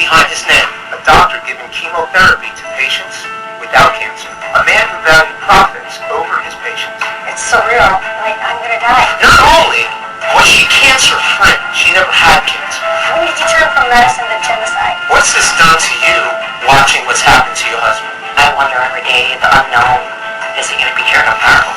behind his name, a doctor giving chemotherapy to patients without cancer. A man who valued profits over his patients. It's surreal. Like, I'm gonna die. Not only was she cancer-free, she never had cancer. When did you turn from medicine to genocide? What's this done to you, watching what's happened to your husband? I wonder every day, the unknown, is he going to be here tomorrow?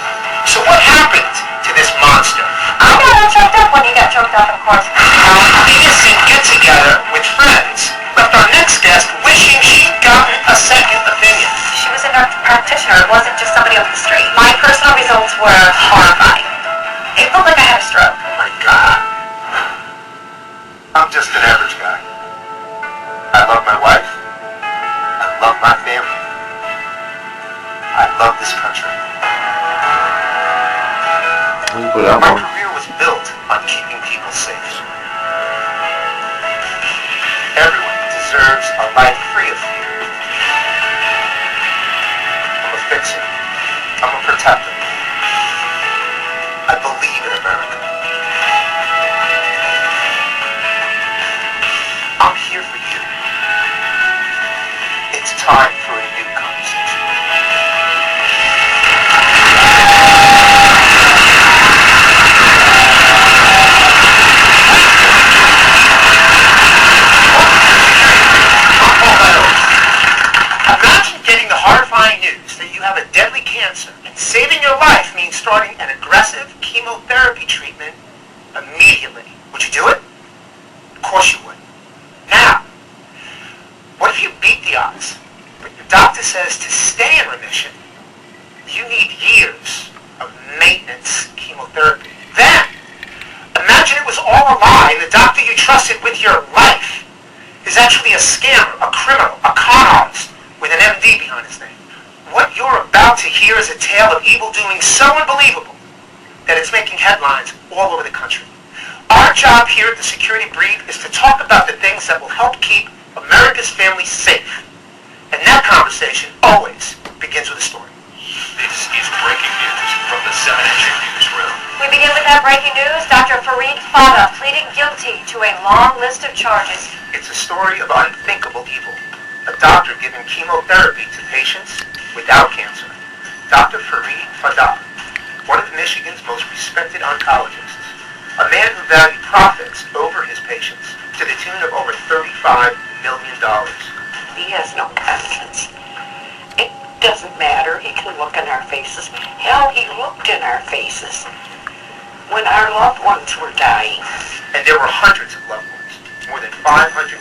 So what happened to this monster? I got all choked up when you got choked up, of course. Our innocent get-together with friends left our next guest wishing she'd gotten a second opinion. She was a nurse practitioner. It wasn't just somebody off the street. My personal results were horrifying. It looked like I had a stroke. Oh my God. I'm just an average guy. I love my wife. I love my family. I love this country. My career was built on keeping people safe. Everyone deserves a life free of fear. I'm a fixer. I'm a protector. I believe in America. I'm here for you. It's time for a new conversation. Imagine getting the horrifying news that you have a deadly cancer, and saving your life means starting an aggressive chemotherapy treatment immediately. Would you do it? Of course you would. Now, what if you beat the odds, but your doctor says to stay in remission, you need years of maintenance chemotherapy? Then, imagine it was all a lie and the doctor you trusted with your life is actually a scammer, a criminal, a con artist with an MD behind his name. What you're about to hear is a tale of evil doing so unbelievable that it's making headlines all over the country. Our job here at the Security Brief is to talk about the things that will help keep America's families safe. And that conversation always begins with a story. This is breaking news from the 7 Action Newsroom. We begin with that breaking news. Dr. Fata pleading guilty to a long list of charges. It's a story of unthinkable evil. A doctor giving chemotherapy to patients without cancer. Dr. Fata, one of Michigan's most respected oncologists. A man who valued profits over his patients to the tune of over $35 million. He has no conscience. It doesn't matter. He can look in our faces. Hell, he looked in our faces when our loved ones were dying. And there were hundreds of loved ones. More than 550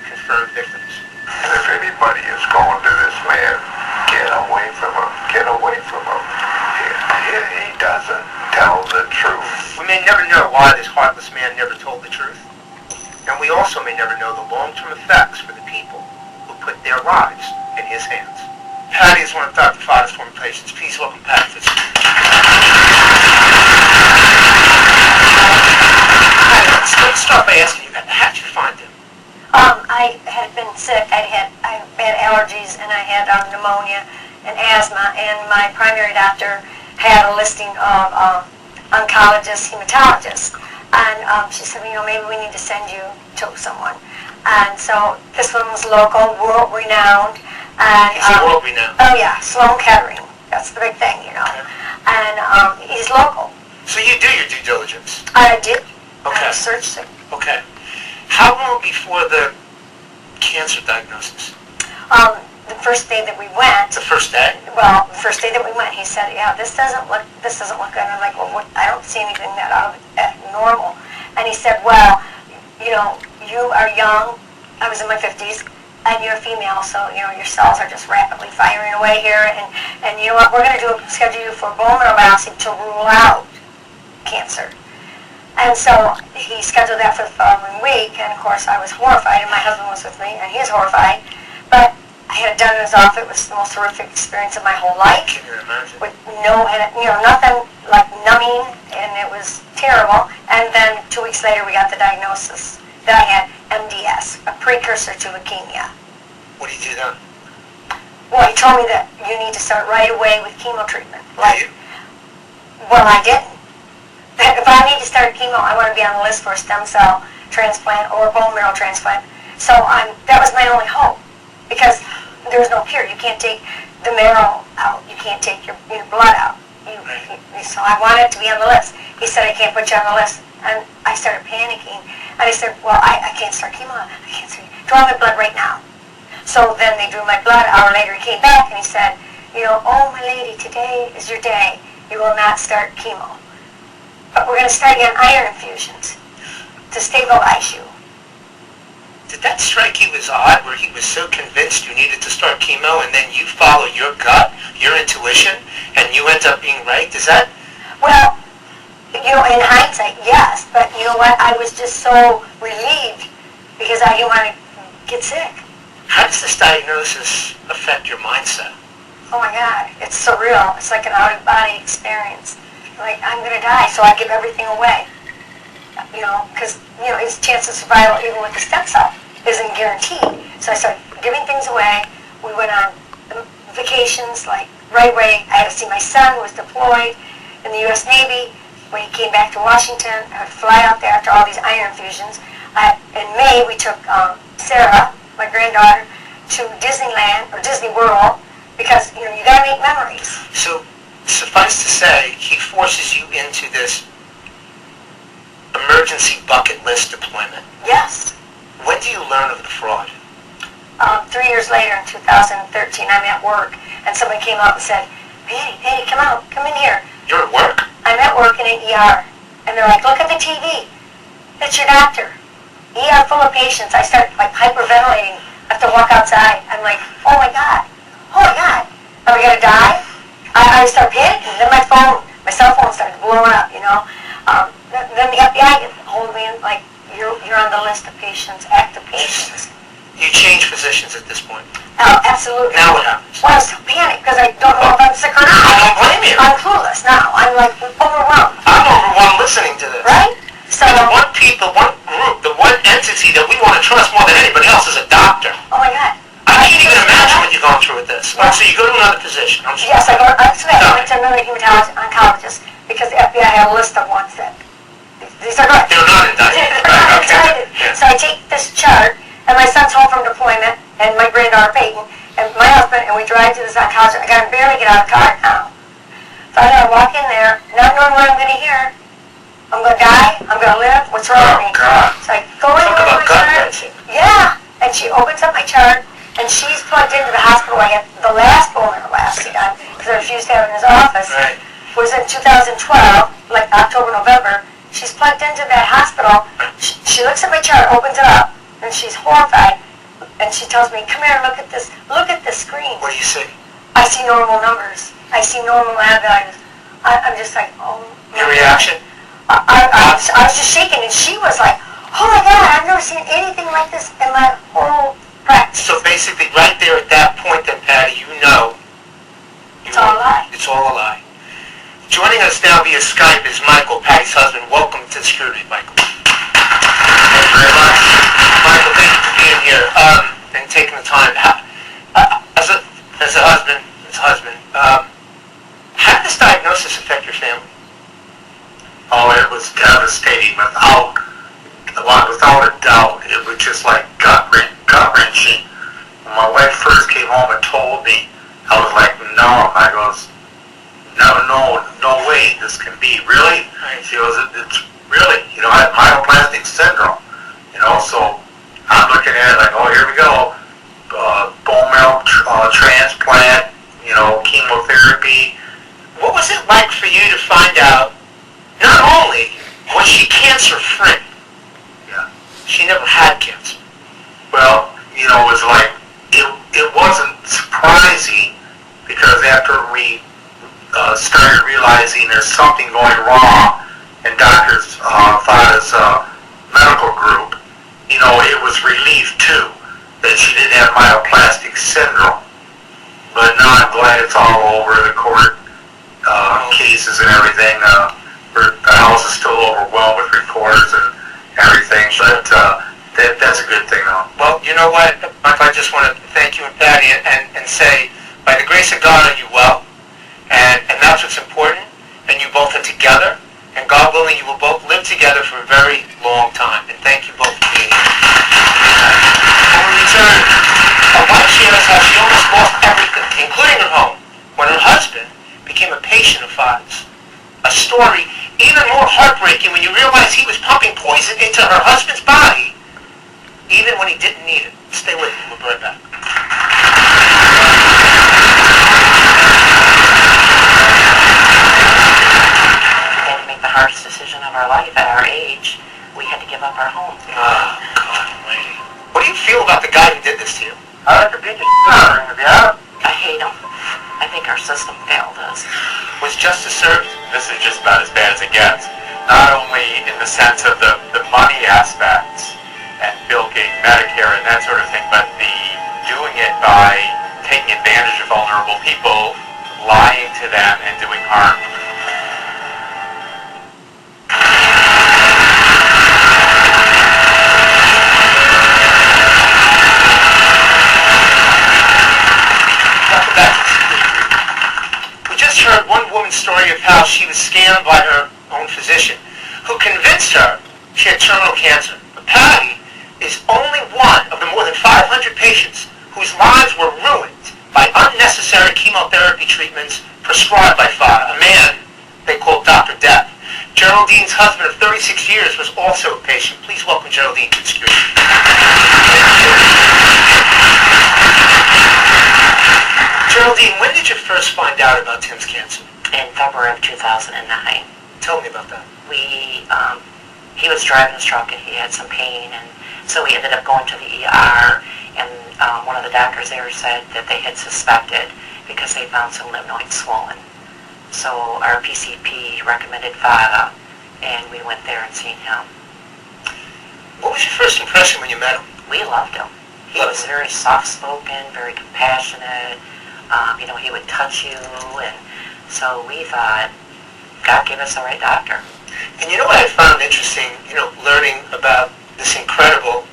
confirmed victims. And if anybody is going to this man, get away from him. Get away from him. He doesn't tell the truth. We may never know why this heartless man never told the truth. And we also may never know the long-term effects for the people who put their lives in his hands. Patty is one of Dr. Fata's former patients. Please welcome Patty Fitzgerald. Patty, let's start by asking you, how did you find him? I had been sick. I had allergies and I had pneumonia and asthma, and my primary doctor had a listing of oncologists, hematologists, and she said, maybe we need to send you to someone. And so this one was local, world-renowned. And, He's world-renowned? Oh yeah, Sloan Kettering. That's the big thing, Okay. And he's local. So you do your due diligence? I did. Okay. I searched it. Okay. How long before the cancer diagnosis? The first day that we went. The first day? Well, the first day that we went, he said, "Yeah, this doesn't look good." And I'm like, "Well, I don't see anything that out of normal." And he said, "Well, you are young. I was in my 50s, and you're a female, so your cells are just rapidly firing away here. And you know what? We're going to schedule you for bone marrow biopsy to rule out cancer." And so he scheduled that for the following week, and of course I was horrified, and my husband was with me, and he was horrified. But I had it done in his office. It was the most horrific experience of my whole life. Can you imagine? With nothing like numbing, and it was terrible. And then 2 weeks later we got the diagnosis that I had MDS, a precursor to leukemia. What do you do then? Well, he told me that you need to start right away with chemo treatment. Did you? Well, I didn't. If I need to start chemo, I want to be on the list for a stem cell transplant or a bone marrow transplant. So that was my only hope, because there was no cure. You can't take the marrow out. You can't take your blood out. So I wanted to be on the list. He said, I can't put you on the list. And I started panicking. And I said, well, I can't start chemo. I can't start. Draw my blood right now. So then they drew my blood. An hour later, he came back and he said, oh, my lady, today is your day. You will not start chemo. But we're going to start you on iron infusions to stabilize you. Did that strike you as odd, where he was so convinced you needed to start chemo, and then you follow your gut, your intuition, and you end up being right? Is that... Well, in hindsight, yes. But you know what? I was just so relieved because I didn't want to get sick. How does this diagnosis affect your mindset? Oh my God, it's surreal. It's like an out-of-body experience. Like, I'm going to die, so I give everything away. Because, his chance of survival, even with the stem cell, isn't guaranteed. So I started giving things away. We went on vacations, like, right away. I had to see my son, who was deployed in the U.S. Navy. When he came back to Washington, I would fly out there after all these iron infusions. In May, we took Sarah, my granddaughter, to Disneyland, or Disney World, because, you got to make memories. So, suffice to say, he forces you into this emergency bucket list deployment. Yes. When do you learn of the fraud? 3 years later, in 2013, I'm at work, and somebody came out and said, Patty, come out, come in here. You're at work? I'm at work in an ER, and they're like, look at the TV. It's your doctor. ER full of patients. I start, hyperventilating. I have to walk outside. I'm like, oh my God. Are we going to die? I start panicking. Then my cell phone started blowing up, Then the FBI gets hold of me and, you're on the list of patients, active patients. You change physicians at this point. Oh, absolutely. Now what happens? Well, I still panic because I don't know if I'm sick or not. I don't blame you. I'm clueless now. I'm, overwhelmed. I'm overwhelmed listening to this. Right? So, the one group, the one entity that we want to trust more than anybody else is a doctor. oh my God. I can't even imagine what you're going through with this. Yeah. So you go to another physician. Yes, I went to another oncologist because the FBI had a list of ones that, these are good. They're not indicted. They're not indicted. Yeah. So I take this chart, and my son's home from deployment, and my granddaughter Peyton, and my husband, and we drive to this oncologist. I can barely get out of the car now. So I gotta walk in there, not knowing what I'm gonna hear. I'm gonna die, I'm gonna live, what's wrong with me? God. So I go in Talk with about my chart. gut-wrenching. Yeah, and she opens up my chart, and she's plugged into the hospital. I had the last bone biopsy done, because I refused to have it in his office. Right. It was in 2012, like October, November. She's plugged into that hospital. She looks at my chart, opens it up, and she's horrified. And she tells me, come here, look at this screen. What do you see? I see normal numbers. I see normal lab values. I'm just like, oh. Your reaction? I was just shaking, and she was like, oh my God, I've never seen anything like this in my whole practice. So basically, right there at that point then, Patty, It's all a lie. It's all a lie. Joining us now via Skype is Michael, Patty's husband. Welcome to Security, Michael. Thank you very much. Michael, thank you for being here and taking the time. As a husband, how did this diagnosis affect your family? Oh, it was devastating without a doubt. It was just like gut-wrenching. When my wife first came home and told me, I was like, no. I goes, no way this can be. Really? She goes, it's really, I have myoplastic syndrome. So I'm looking at it like, oh, here we go. Bone marrow transplant, chemotherapy. What was it like for you to find out, not only was she cancer-free, she never had cancer? Well, it was like, it wasn't surprising because after we started realizing there's something going wrong in Dr. Fata's medical group, it was relief too that she didn't have myoplastic syndrome. But now I'm glad it's all over, the court cases and everything. The house is still overwhelmed with reporters and everything, but that's a good thing though. Well, you know what, Michael, I just want to thank you and Patty and say, by the grace of God, are you well? And that's what's important. And you both are together. And God willing, you will both live together for a very long time. And thank you both for being here. he was pumping poison into her husband's body, even when he didn't need it. Stay with me. We'll be right back. We had to make the hardest decision of our life at our age. We had to give up our home. Oh, God almighty. What do you feel about the guy who did this to you? I like to beat the out of him, yeah. I hate him. I think our system failed us. Was justice served? This is just about as bad as it gets. Not only in the sense of the money aspects and bilking Medicare and that sort of thing, but the doing it by taking advantage of vulnerable people, lying to them, and doing harm. We just heard one woman's story of how she was scammed by her own physician, who convinced her she had terminal cancer. But Patty is only one of the more than 500 patients whose lives were ruined by unnecessary chemotherapy treatments prescribed by Fata, a man they called Dr. Death. Geraldine's husband of 36 years was also a patient. Please welcome Geraldine to the screen. Geraldine, when did you first find out about Tim's cancer? In February of 2009, Tell me about that. he was driving his truck and he had some pain, and so we ended up going to the ER, and one of the doctors there said that they had suspected because they found some lymph nodes swollen. So our PCP recommended Fata, and we went there and seen him. What was your first impression when you met him? We loved him. He was very soft-spoken, very compassionate. He would touch you, and so we thought, God gave us the right doctor. And you know what I found interesting, learning about this incredible,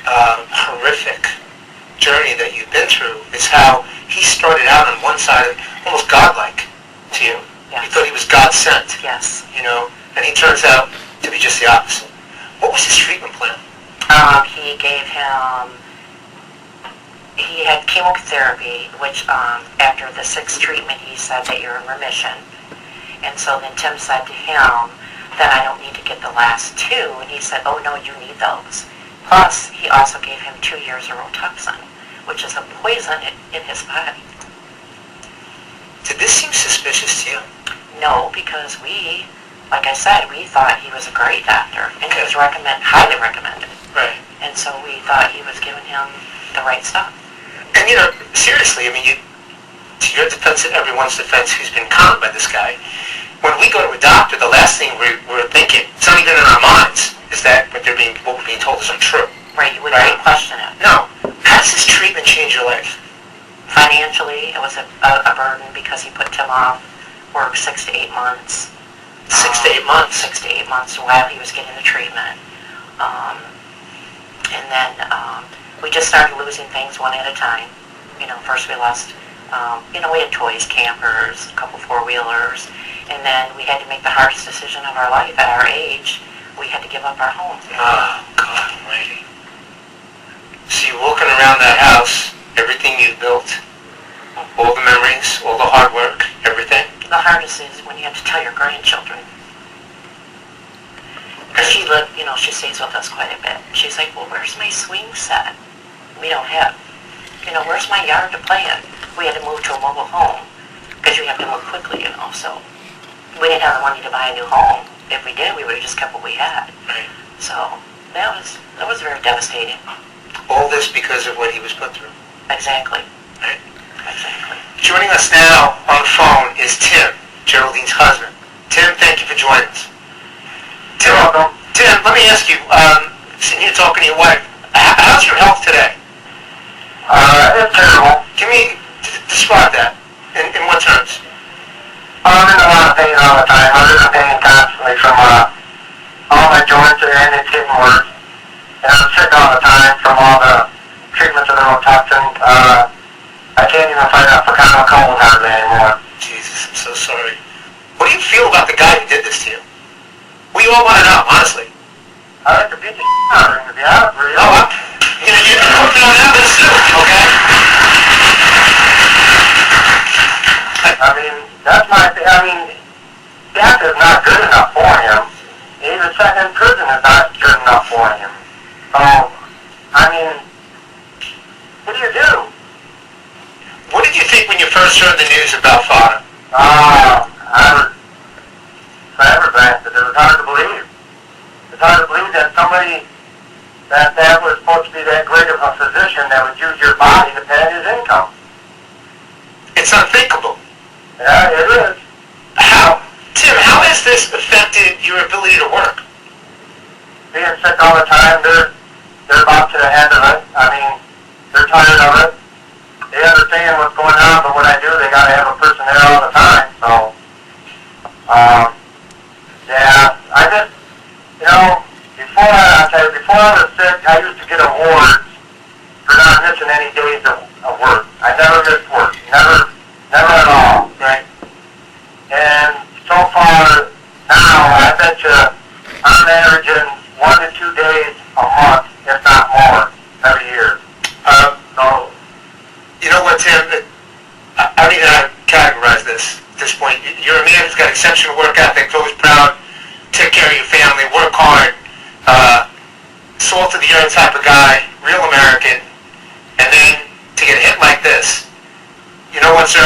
horrific journey that you've been through is how he started out on one side, almost godlike to you. Yes. You thought he was God sent, Yes. and he turns out to be just the opposite. What was his treatment plan? He gave him, he had chemotherapy, which after the 6th treatment, he said that you're in remission. And so then Tim said to him that I don't need to get the last 2. And he said, oh no, you need those. Plus, he also gave him 2 years of Rotuxan, which is a poison in his body. Did this seem suspicious to you? No, because like I said, we thought he was a great doctor, and he was highly recommended. Right. And so we thought he was giving him the right stuff. And seriously, to your defense and everyone's defense who's been conned by this guy, when we go to a doctor, the last thing we're thinking, it's not even in our minds, is that what we're being told is untrue. Right, you wouldn't even question it. No. How does this treatment change your life? Financially, it was a burden because he put Tim off work 6 to 8 months. 6 to 8 months? 6 to 8 months while he was getting the treatment. And then we just started losing things one at a time. First we lost, we had toys, campers, a couple 4-wheelers, and then we had to make the hardest decision of our life at our age. We had to give up our home. Oh, God almighty. So you're walking around that house, everything you've built, all the memories, all the hard work, everything. The hardest is when you have to tell your grandchildren. Because she stays with us quite a bit. She's like, well, where's my swing set? We don't have. Where's my yard to play in? We had to move to a mobile home because you have to move quickly, so we didn't have the money to buy a new home. If we did, we would have just kept what we had. Right. So that was very devastating. All this because of what he was put through. Exactly. Right. Exactly. Joining us now on the phone is Tim, Geraldine's husband. Tim, thank you for joining us. Tim, let me ask you, sitting here talking to your wife, how's your health today? It's terrible. Describe that. In what terms? I'm in a lot of pain all the time. I'm in pain constantly from all my joints, and it's getting worse. And I'm sick all the time from all the treatments of the Rotuxan. I can't even fight out for common cold hardly anymore. Jesus, I'm so sorry. What do you feel about the guy who did this to you? We all want to know, honestly. I like to beat the out of him, to be honest with you. You're working on that list too, okay? Death is not good enough for him. He's the second first heard the news about Fata? I was flabbergasted. It was hard to believe. It's hard to believe that somebody that was supposed to be that great of a physician that would use your body to pay his income. It's unthinkable. Yeah, it is. Tim, how has this affected your ability to work? Being sick all the time, they're about to the end of it. I mean, they're tired of it. They understand what's going on, but what I do, they got to have a person there all the time. So, yeah, I just, before I was sick, I used to get awards for not missing any days of work. I never missed work. Never at all. Right. And so far, now, I bet you I'm averaging 1 to 2 days a month, if not more, every year. So, You know what, Tim? I mean, I categorize this at this point. You're a man who's got exceptional work ethic, always proud, take care of your family, work hard, salt of the earth type of guy, real American, and then to get hit like this. You know what, sir?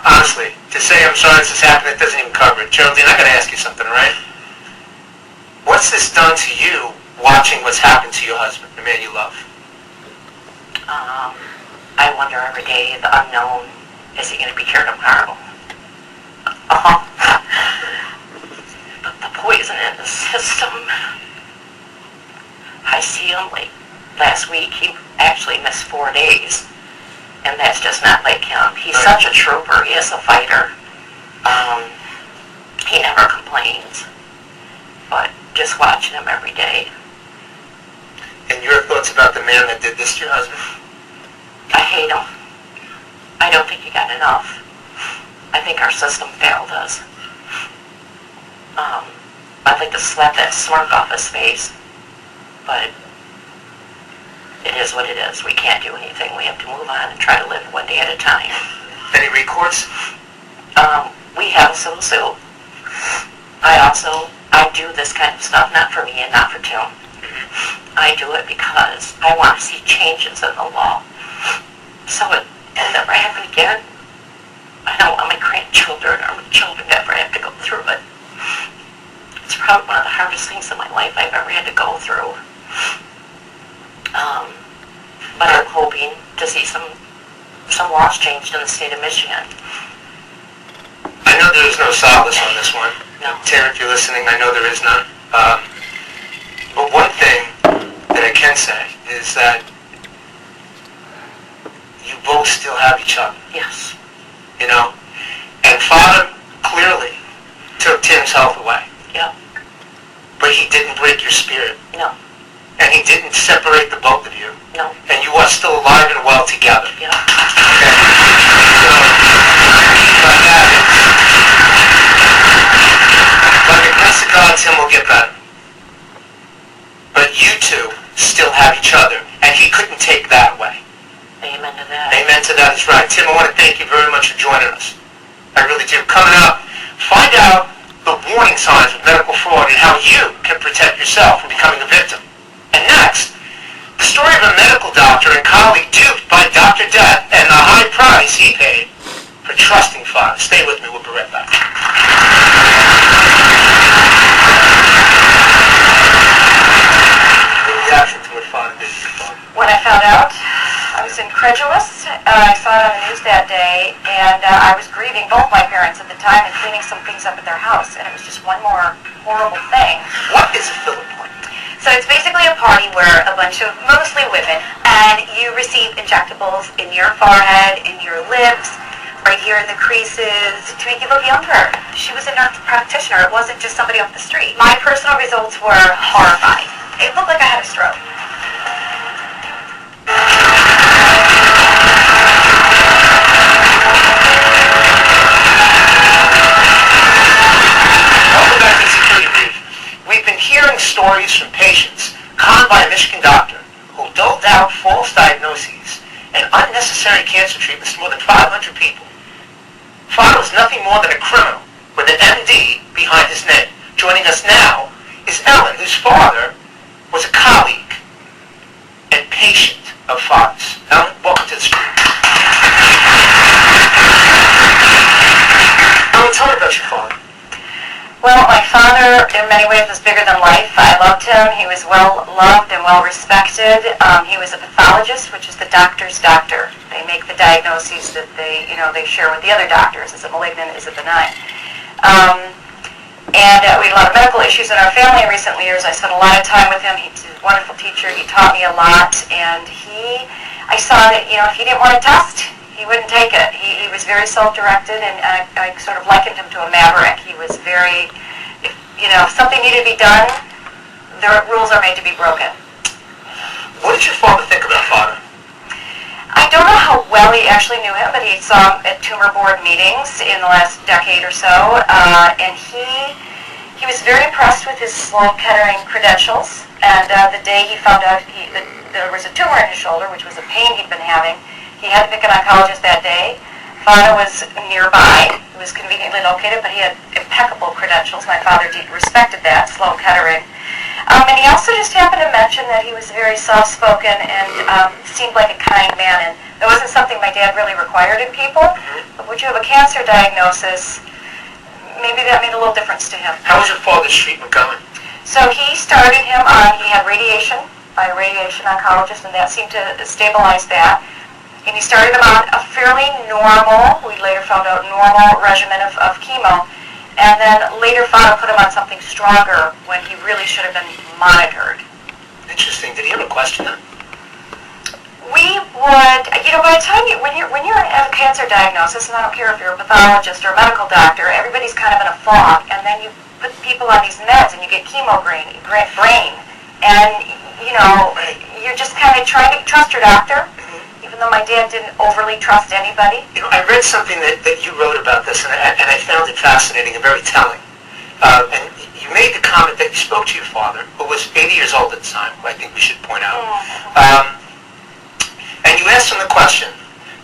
Honestly, to say I'm sorry this has happened, it doesn't even cover it. Geraldine, I got to ask you something, all right? What's this done to you watching what's happened to your husband, the man you love? I wonder every day, the unknown, is he going to be here tomorrow? But the poison in his system, I see him like last week, he actually missed 4 days, and that's just not like him. He's such a trooper, he is a fighter. He never complains, but just watching him every day. And your thoughts about the man that did this to your husband? I hate him. I don't think he got enough. I think our system failed us. I'd like to slap that smirk off his face, but it is what it is. We can't do anything. We have to move on and try to live one day at a time. Any recourse? We have a civil suit. I do this kind of stuff not for me and not for Tim. I do it because I want to see changes in the law. So it will never happen again. I don't want my grandchildren or my children to ever have to go through it. It's probably one of the hardest things in my life I've ever had to go through. But I'm hoping to see some laws changed in the state of Michigan. I know there is no solace on this one. No. Terry, if you're listening, I know there is none. But one thing that I can say is that you both still have each other. Yes. You know? And Fata clearly took Tim's health away. Yeah. But he didn't break your spirit. No. And he didn't separate the both of you. No. And you are still alive and well together. Yeah. Okay? So, by that, by the grace of God, Tim will get better. But you two still have each other, and he couldn't take that away. Amen to that. Amen to that is right. Tim, I want to thank you very much for joining us. I really do. Coming up, find out the warning signs of medical fraud and how you can protect yourself from becoming a victim. And next, the story of a medical doctor and colleague duped by Dr. Death and the high price he paid for trusting Fata. Stay with me. We'll be right back. The reaction to what Fata did to your father. When I found out, I was incredulous. I saw it on the news that day, and I was grieving both my parents at the time and cleaning some things up at their house, and it was just one more horrible thing. What is a filler point? So it's basically a party where a bunch of mostly women, and you receive injectables in your forehead, in your lips, right here in the creases, to make you look younger. She was a nurse practitioner. It wasn't just somebody off the street. My personal results were horrifying. It looked like I had a stroke. Welcome back to the security brief. We've been hearing stories from patients conned by a Michigan doctor who doled out false diagnoses and unnecessary cancer treatments to more than 500 people. Fata was nothing more than a criminal with an MD behind his name. Joining us now is Ellen, whose father was a colleague and patient of Fata's. Ellen, welcome to the screen. Well, my father, in many ways, was bigger than life. I loved him. He was well loved and well respected. He was a pathologist, which is the doctor's doctor. They make the diagnoses that they share with the other doctors. Is it malignant? Is it benign? And we had a lot of medical issues in our family in recent years. I spent a lot of time with him. He's a wonderful teacher. He taught me a lot. And I saw that, if he didn't want to test, he wouldn't take it. He was very self-directed, and I sort of likened him to a maverick. He was very, if something needed to be done, the rules are made to be broken. What did your father think about Fata? I don't know how well he actually knew him, but he saw him at tumor board meetings in the last decade or so, and he was very impressed with his Sloan Kettering credentials. And the day he found out that there was a tumor in his shoulder, which was a pain he'd been having, he had to pick an oncologist that day. Fata was nearby. He was conveniently located, but he had impeccable credentials. My father respected that, Sloan Kettering. And he also just happened to mention that he was very soft-spoken and seemed like a kind man. And that wasn't something my dad really required in people. But would you have a cancer diagnosis, maybe that made a little difference to him. How was your father's treatment going? So he started him on, he had radiation by a radiation oncologist, and that seemed to stabilize that. And he started him on a fairly normal, we later found out, normal regimen of chemo. And then later Fata put him on something stronger when he really should have been monitored. Interesting. Did he ever question that? We would, by the time when you're at a cancer diagnosis, and I don't care if you're a pathologist or a medical doctor, everybody's kind of in a fog, and then you put people on these meds, and you get chemo brain, and you're just kind of trying to trust your doctor. Even though my dad didn't overly trust anybody. I read something that you wrote about this, and I found it fascinating and very telling. And you made the comment that you spoke to your father, who was 80 years old at the time, who I think we should point out. And you asked him the question.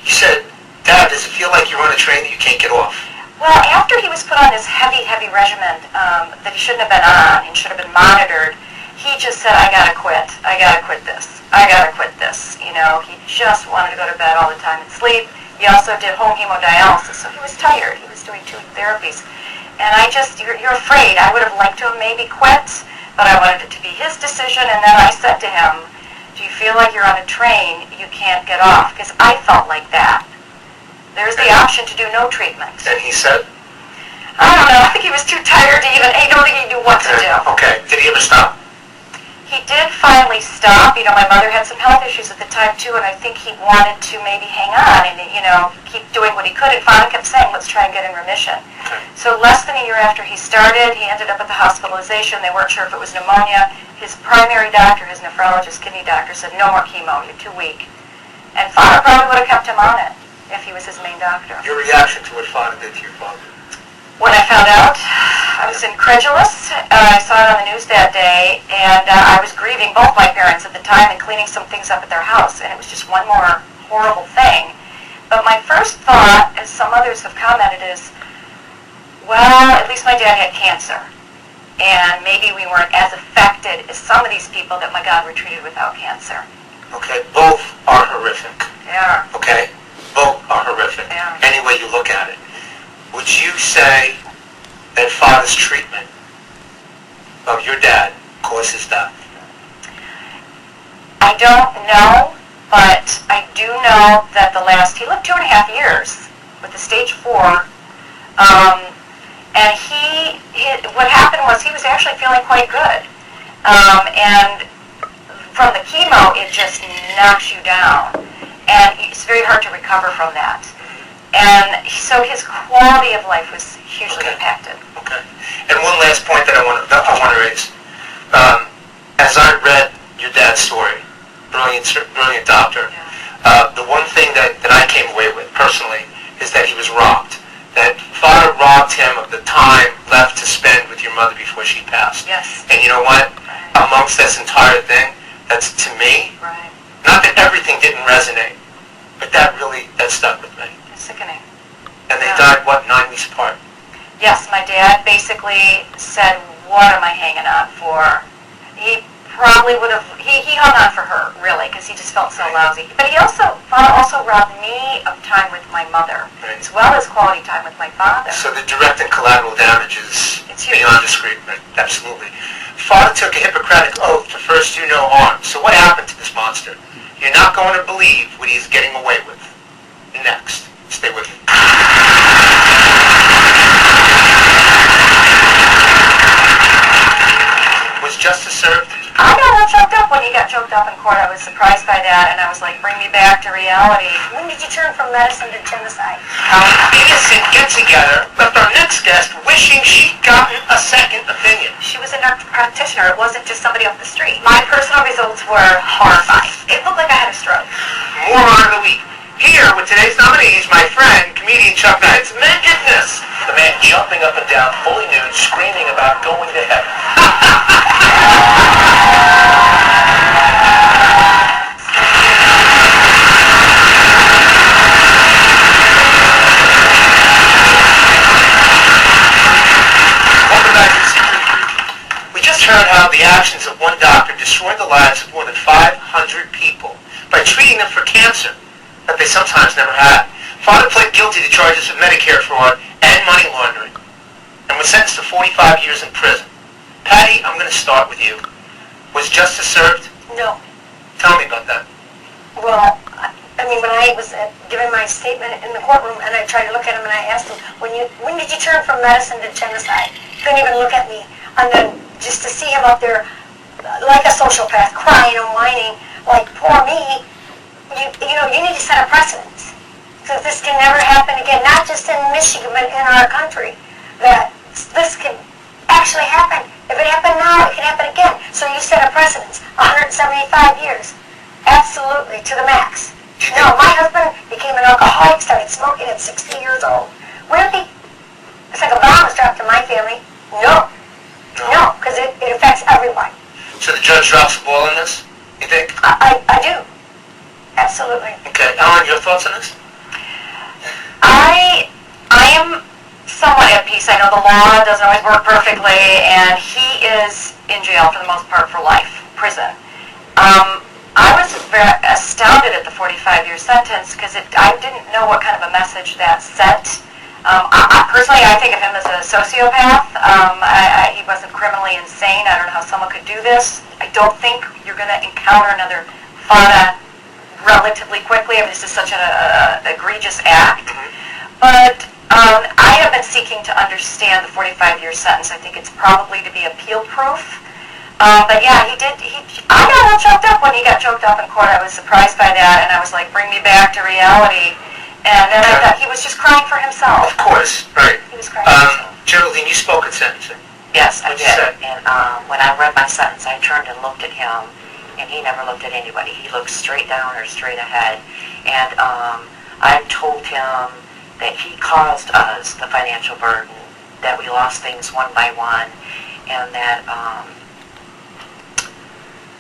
You said, "Dad, does it feel like you're on a train that you can't get off?" Well, after he was put on this heavy regimen that he shouldn't have been on and should have been monitored, he just said, I gotta quit this. He just wanted to go to bed all the time and sleep. He also did home hemodialysis, so he was tired. He was doing 2 therapies. And you're afraid. I would have liked to have maybe quit, but I wanted it to be his decision. And then I said to him, do you feel like you're on a train you can't get off? Because I felt like that. There's the option to do no treatment. And he said? I don't know. I think he was too tired to even, I don't think he knew what to do. Okay. Did he ever stop? He did finally stop. My mother had some health issues at the time, too, and I think he wanted to maybe hang on and, keep doing what he could. And Fata kept saying, let's try and get in remission. Okay. So less than a year after he started, he ended up at the hospitalization. They weren't sure if it was pneumonia. His primary doctor, his nephrologist, kidney doctor, said, no more chemo, you're too weak. And Fata probably would have kept him on it if he was his main doctor. Your reaction to what Fata did to your father? When I found out, I was incredulous. I saw it on the news that day, and I was grieving both my parents at the time and cleaning some things up at their house, and it was just one more horrible thing. But my first thought, as some others have commented, is, well, at least my dad had cancer, and maybe we weren't as affected as some of these people that my God were treated without cancer. Okay, both are horrific. Yeah. Okay, both are horrific. Yeah. Any way you look at it. Would you say that Fata's treatment of your dad caused his death? I don't know, but I do know that he lived 2.5 years with the stage 4, and what happened was he was actually feeling quite good, and from the chemo, it just knocks you down, and it's very hard to recover from that. And so his quality of life was hugely impacted. Okay. And one last point that I want to raise. As I read your dad's story, brilliant doctor, the one thing that I came away with personally is that he was robbed. That Fata robbed him of the time left to spend with your mother before she passed. Yes. And you know what? Right. Amongst this entire thing, that's to me, right. Not that everything didn't resonate, but that stuck with me. Sickening. And they died, 9 weeks apart? Yes, my dad basically said, what am I hanging on for? He probably would have, he hung on for her, really, because he just felt so lousy. But Fata also robbed me of time with my mother, Right. as well as quality time with my father. So the direct and collateral damage is It's huge. beyond discretion. Absolutely. Fata took a Hippocratic oath to first do no harm. So what happened to this monster? You're not going to believe what he's getting away with. Next. Stay with me. Was justice served? I got all choked up when he got choked up in court. I was surprised by that, and I was like, bring me back to reality. When did you turn from medicine to genocide? How innocent get-together left our next guest wishing she'd gotten a second opinion. She was a nurse practitioner. It wasn't just somebody off the street. My personal results were horrifying. It looked like I had a stroke. Moron of the week. Here with today's nominees, my friend, comedian Chuck Knight's Man Goodness. The man jumping up and down, fully nude, screaming about going to heaven. Welcome back to the Secret Group. We just heard how the actions of one doctor destroyed the lives of more than 500 people by treating them for cancer that they sometimes never had. Fata pled guilty to charges of Medicare fraud and money laundering and was sentenced to 45 years in prison. Patty, I'm going to start with you. Was justice served? No. Tell me about that. Well, I mean, when I was giving my statement in the courtroom, and I tried to look at him, and I asked him, when did you turn from medicine to genocide? Couldn't even look at me. And then just to see him up there, like a sociopath, crying and whining, like, poor me, you need to set a precedent. Because this can never happen again, not just in Michigan, but in our country, that this can actually happen. If it happened now, it can happen again. So you set a precedent. 175 years. Absolutely, to the max. No, my husband became an alcoholic, started smoking at 60 years old. Really? It's like a bomb was dropped in my family. No. No, because it affects everyone. So the judge drops the ball on this, you think? I do. Absolutely. Okay. Ellen, your thoughts on this? I am somewhat at peace. I know the law doesn't always work perfectly, and he is in jail for the most part for life, prison. I was astounded at the 45-year sentence because I didn't know what kind of a message that sent. Personally, I think of him as a sociopath. He wasn't criminally insane. I don't know how someone could do this. I don't think you're going to encounter another Fata relatively quickly. I mean, this is such an egregious act. But I have been seeking to understand the 45-year sentence. I think it's probably to be appeal-proof. But yeah, I got all choked up when he got choked up in court. I was surprised by that, and I was like, bring me back to reality. And then I thought he was just crying for himself. Of course, right. He was crying for himself. Geraldine, you spoke at sentencing. Yes, I What'd you say? did. And when I read my sentence, I turned and looked at him, and he never looked at anybody. He looked straight down or straight ahead. And I told him that he caused us the financial burden, that we lost things one by one, and that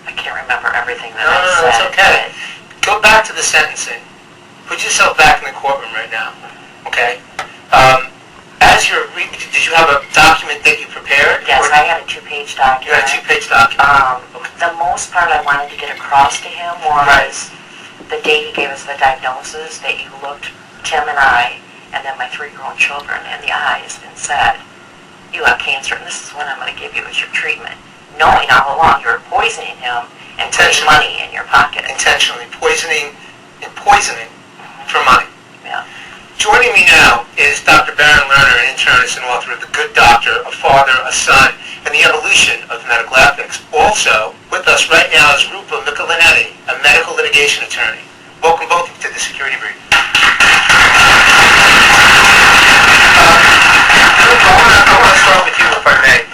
I can't remember everything that I said. That's okay. Go back to the sentencing. Put yourself back in the courtroom right now, okay? Did you have a document that you prepared? Yes, I had a 2-page document. You had a 2-page document. The most part I wanted to get across to him was the day he gave us the diagnosis, that you looked Tim and I, and then my 3 grown children in the eyes and said, you have cancer, and this is what I'm going to give you as your treatment. Knowing all along you were poisoning him and putting money in your pocket. Intentionally poisoning for money. Yeah. Joining me now is Dr. Baron Lerner, an internist and author of The Good Doctor, A Father, a Son, and the Evolution of Medical Ethics. Also with us right now is Rupa Michelinetti, a medical litigation attorney. Welcome both to the Security Brief. I want to start with you, if I may.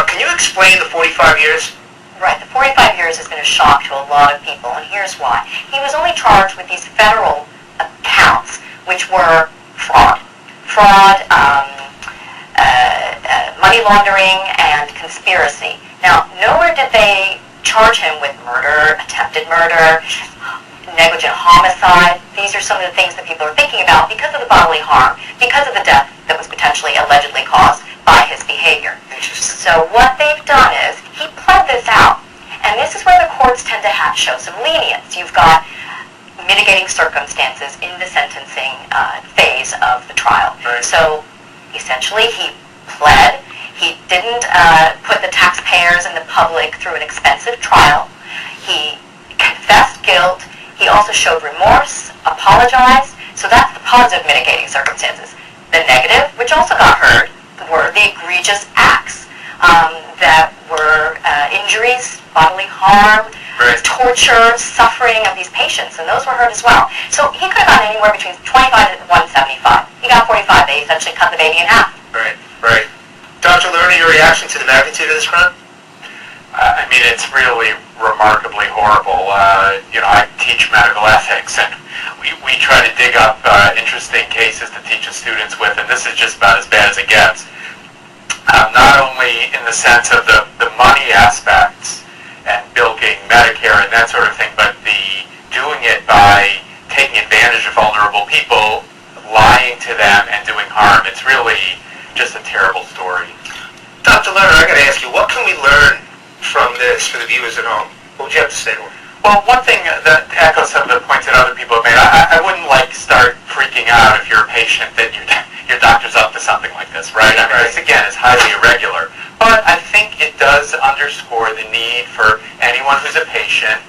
Can you explain the 45 years? Right, the 45 years has been a shock to a lot of people, and here's why. He was only charged with these federal counts, which were fraud, money laundering, and conspiracy. Now, nowhere did they charge him with murder, attempted murder, negligent homicide. These are some of the things that people are thinking about because of the bodily harm, because of the death that was potentially allegedly caused by his behavior. So what they've done is, he pled this out, And this is where the courts tend to show some lenience. You've got mitigating circumstances in the sentencing phase of the trial. Right. So essentially he pled. He didn't put the taxpayers and the public through an expensive trial. He confessed guilt. He also showed remorse, apologized. So that's the positive mitigating circumstances. The negative, which also got heard, were the egregious acts that were injuries, bodily harm, Right. torture, suffering of these patients, and those were heard as well. So he could have gotten anywhere between 25 and 175. He got 45. They essentially cut the baby in half. Right. Right. Dr. Lerner, your reaction to the magnitude of this crime? I mean, it's really remarkably horrible. I teach medical ethics, and we try to dig up interesting cases to teach the students with, and this is just about as bad as it gets. Not only in the sense of the money aspects and bilking Medicare and that sort of thing, but the doing it by taking advantage of vulnerable people, lying to them, and doing harm. It's really just a terrible story. Dr. Lerner, I got to ask you, what can we learn from this for the viewers at home? What would you have to say to them? Well, one thing that echoes some of the points that other people have made, I wouldn't start freaking out if you're a patient that your doctor's up to something like this, right? I mean, this again is highly irregular. But I think it does underscore the need for anyone who's a patient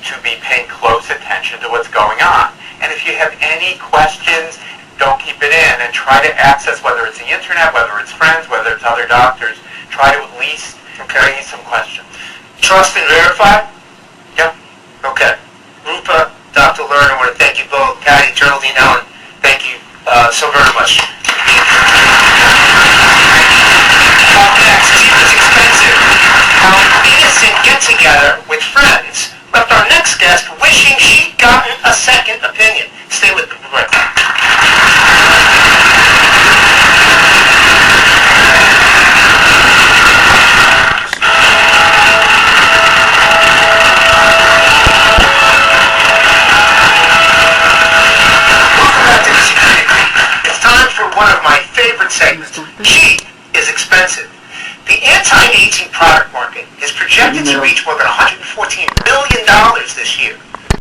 to be paying close attention to what's going on. And if you have any questions, don't keep it in and try to access, whether it's the internet, whether it's friends, whether it's other doctors, try to at least raise some questions. Trust and verify? Yeah. Okay. Rupa, Dr. Lerner, I want to thank you both. Patty, Geraldine, Ellen, thank you so very much. Up next, cheap is expensive. How innocent get-together with friends left our next guest wishing she'd gotten a second opinion. Stay with me. We'll be right back. It's time for one of my favorite segments. Cheap is expensive. The anti-aging product market is projected to reach more than $114 billion this year.